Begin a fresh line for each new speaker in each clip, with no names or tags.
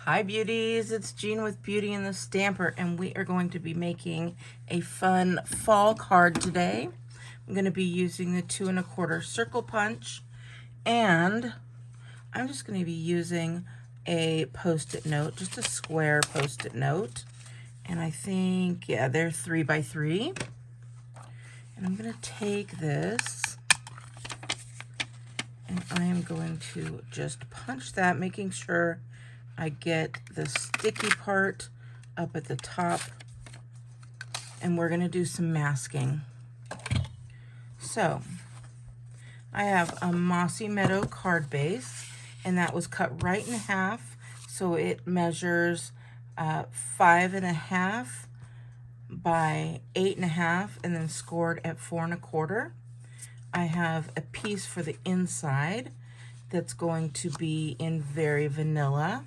Hi beauties, it's Jean with Beauty and the Stamper, and we are going to be making a fun fall card today. I'm going to be using the 2 1/4 circle punch, and I'm just going to be using a post-it note, just a square post-it note. And I think, yeah, they're 3 by 3. And I'm going to take this, and I am going to just punch that, making sure I get the sticky part up at the top, and we're going to do some masking. So I have a Mossy Meadow card base, and that was cut right in half, so it measures 5.5 by 8.5, and then scored at 4 1/4. I have a piece for the inside that's going to be in very vanilla.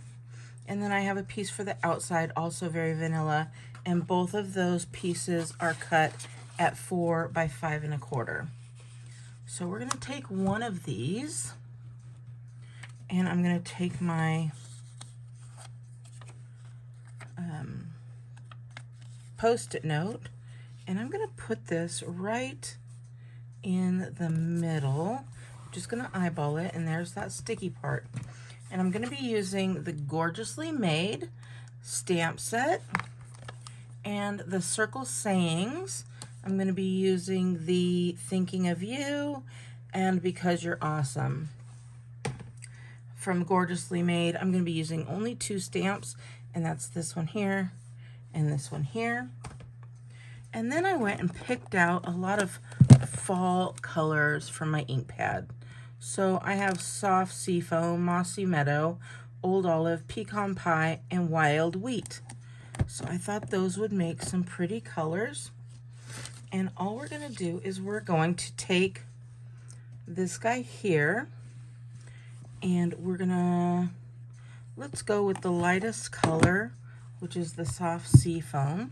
And then I have a piece for the outside, also very vanilla, and both of those pieces are cut at 4 by 5 1/4. So we're going to take one of these, and I'm going to take my post-it note, and I'm going to put this right in the middle. I'm just going to eyeball it, and there's that sticky part. And I'm going to be using the Gorgeously Made stamp set and the circle sayings. I'm going to be using the Thinking of You and Because You're Awesome. From Gorgeously Made, I'm going to be using only 2 stamps, and that's this one here and this one here. And then I went and picked out a lot of fall colors from my ink pad. So I have Soft Seafoam, Mossy Meadow, Old Olive, Pecan Pie, and Wild Wheat. So I thought those would make some pretty colors. And all we're going to do is we're going to take this guy here, and we're going to, let's go with the lightest color, which is the Soft Seafoam.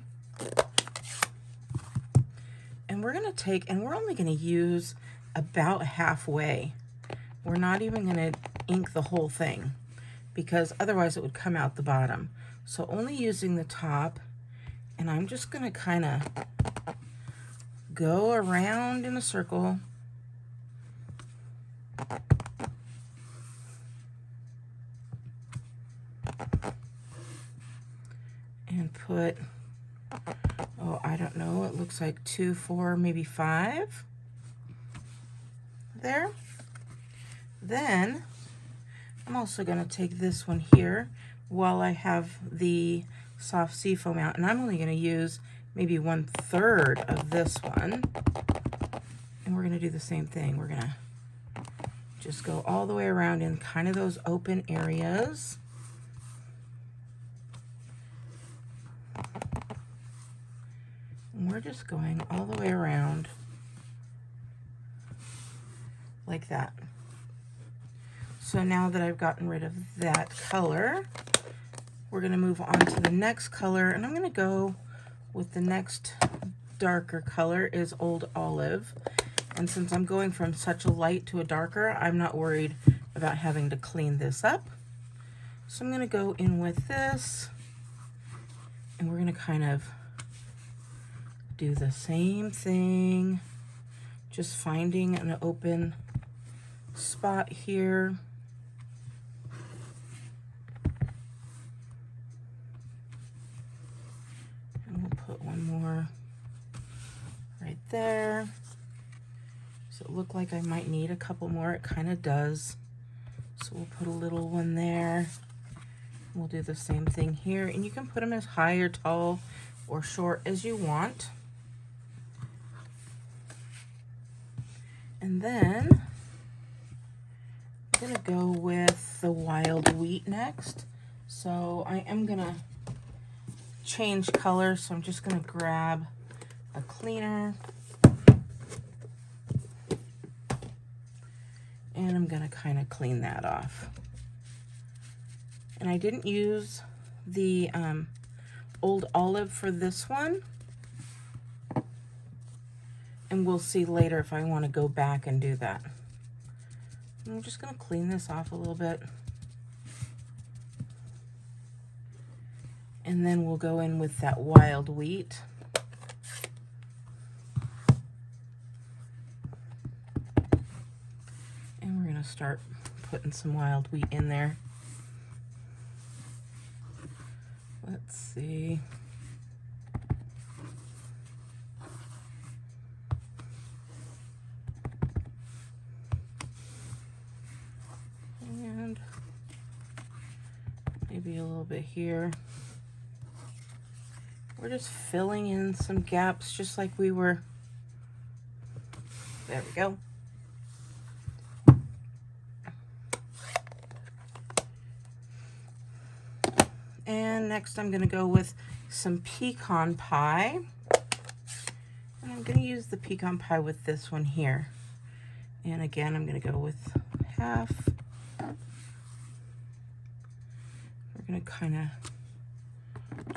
And we're going to take, and we're only going to use about halfway. We're not even going to ink the whole thing, because otherwise it would come out the bottom. So only using the top, and I'm just going to kind of go around in a circle. And put, oh, I don't know, it looks like 2, 4, maybe 5 there. Then I'm also going to take this one here while I have the Soft Seafoam out, and I'm only going to use maybe 1/3 of this one. And we're going to do the same thing. We're going to just go all the way around in kind of those open areas. And we're just going all the way around like that. So now that I've gotten rid of that color, we're going to move on to the next color, and I'm going to go with the next darker color is Old Olive. And since I'm going from such a light to a darker, I'm not worried about having to clean this up. So I'm going to go in with this, and we're going to kind of do the same thing, just finding an open spot here. And we'll put one more right there. Does it look like I might need a couple more? It kind of does. So we'll put a little one there. We'll do the same thing here, and you can put them as high or tall or short as you want. And then I'm going to go with the Wild Wheat next. So I am going to change colors, so I'm just going to grab a cleaner, and I'm going to kind of clean that off. And I didn't use the Old Olive for this one, and we'll see later if I want to go back and do that. I'm just going to clean this off a little bit. And then we'll go in with that wild wheat. And we're going to start putting some wild wheat in there. Let's see. And maybe a little bit here. We're just filling in some gaps just like we were. There we go. And next I'm going to go with some pecan pie. And I'm going to use the pecan pie with this one here. And again, I'm going to go with half. We're going to kind of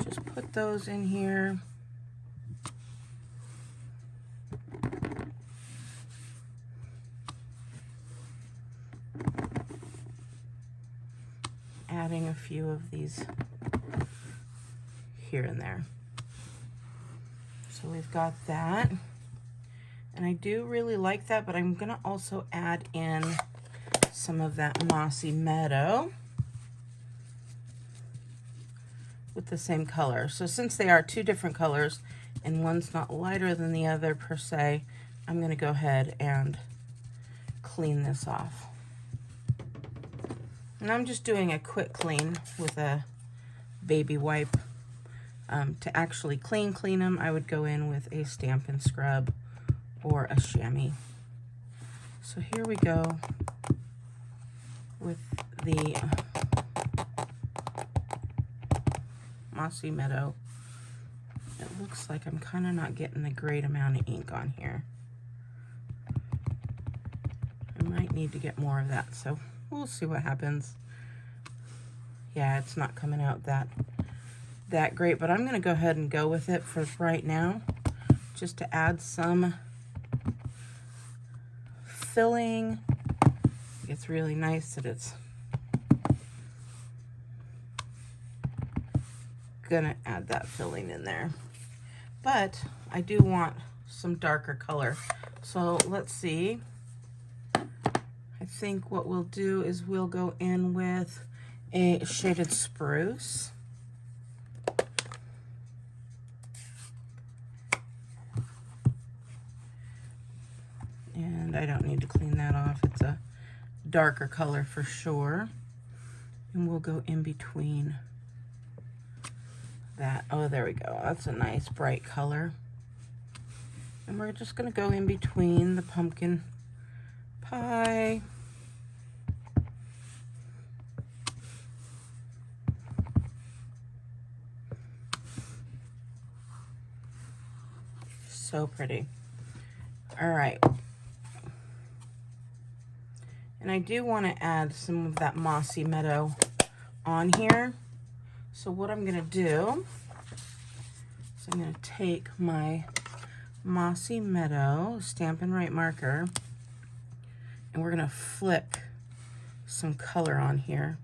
just put those in here. Adding a few of these here and there. So we've got that. And I do really like that, but I'm gonna also add in some of that mossy meadow with the same color. So since they are two different colors and one's not lighter than the other per se, I'm gonna go ahead and clean this off. And I'm just doing a quick clean with a baby wipe. To actually clean them, I would go in with a Stampin' scrub or a chamois. So here we go with the mossy meadow. It looks like I'm kind of not getting a great amount of ink on here. I might need to get more of that, so we'll see what happens. Yeah, it's not coming out that great, but I'm going to go ahead and go with it for right now, just to add some filling. It's really nice that it's gonna add that filling in there, but I do want some darker color. So let's see. I think what we'll do is we'll go in with a shaded spruce. And I don't need to clean that off. It's a darker color for sure. And we'll go in between that. Oh, there we go. That's a nice bright color. And we're just going to go in between the pumpkin pie. So pretty. All right. And I do want to add some of that mossy meadow on here. So what I'm going to do is I'm going to take my mossy meadow Stampin' Right marker, and we're going to flick some color on here.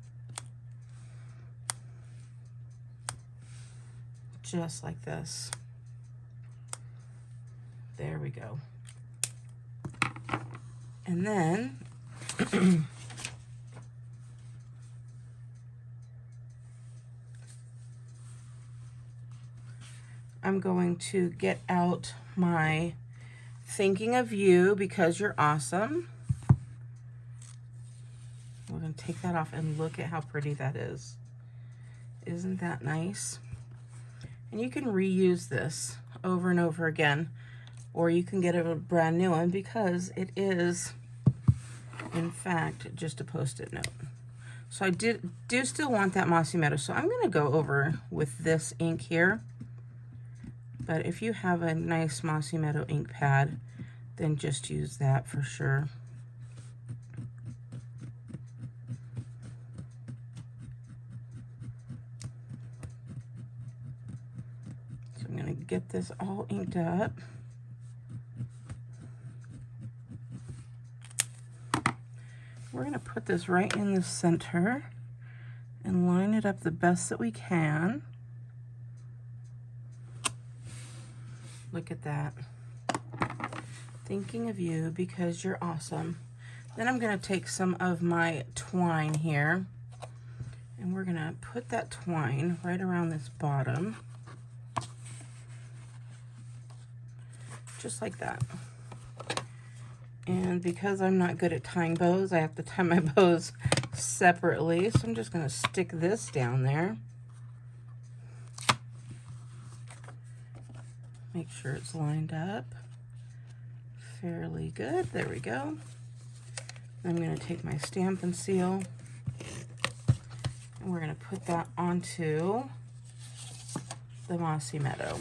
Just like this. There we go. And then I'm going to get out my Thinking of You Because You're Awesome. We're going to take that off and look at how pretty that is. Isn't that nice? And you can reuse this over and over again, or you can get a brand new one because it is, in fact, just a Post-it note. So I do still want that mossy meadow, so I'm going to go over with this ink here. But if you have a nice mossy meadow ink pad, then just use that for sure. So I'm going to get this all inked up. We're going to put this right in the center and line it up the best that we can. Look at that. Thinking of you because you're awesome. Then I'm going to take some of my twine here, and we're going to put that twine right around this bottom, just like that. And because I'm not good at tying bows, I have to tie my bows separately, so I'm just going to stick this down there. Make sure it's lined up fairly good. There we go. I'm going to take my Stampin' Seal, and we're going to put that onto the Mossy Meadow.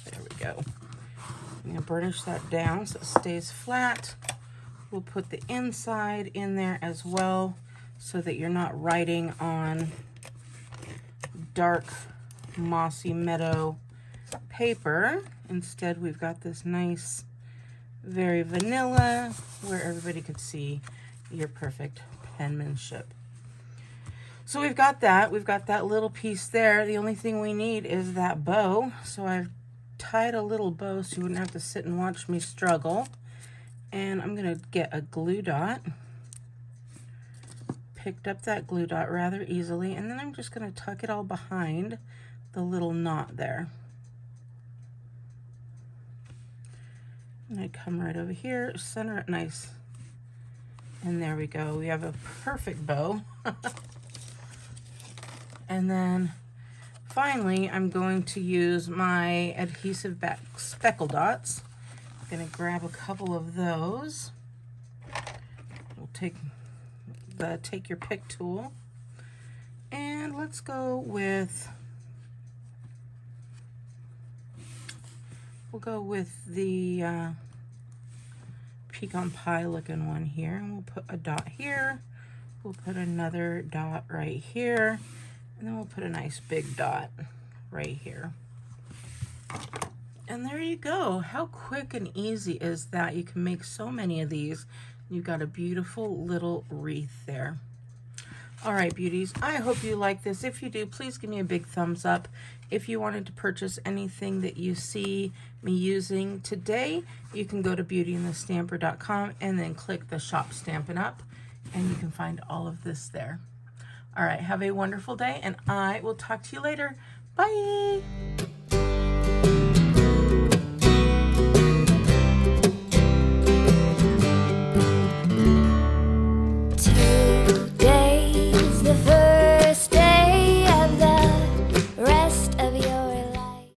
There we go. I'm going to burnish that down so it stays flat. We'll put the inside in there as well so that you're not writing on dark mossy meadow paper. Instead, we've got this nice, very vanilla, where everybody could see your perfect penmanship. So we've got that little piece there. The only thing we need is that bow. So I've tied a little bow so you wouldn't have to sit and watch me struggle. And I'm gonna get a glue dot. Picked up that glue dot rather easily, and then I'm just going to tuck it all behind the little knot there. And I come right over here, center it nice, and there we go. We have a perfect bow. And then finally, I'm going to use my adhesive back speckle dots. I'm going to grab a couple of those. We'll take your pick tool, and let's go with, we'll go with the pecan pie looking one here, and we'll put a dot here, we'll put another dot right here, and then we'll put a nice big dot right here. And there you go. How quick and easy is that? You can make so many of these. You've got a beautiful little wreath there. All right, beauties, I hope you like this. If you do, please give me a big thumbs up. If you wanted to purchase anything that you see me using today, you can go to beautyandthestamper.com and then click the Shop Stampin' Up, and you can find all of this there. All right, have a wonderful day, and I will talk to you later. Bye.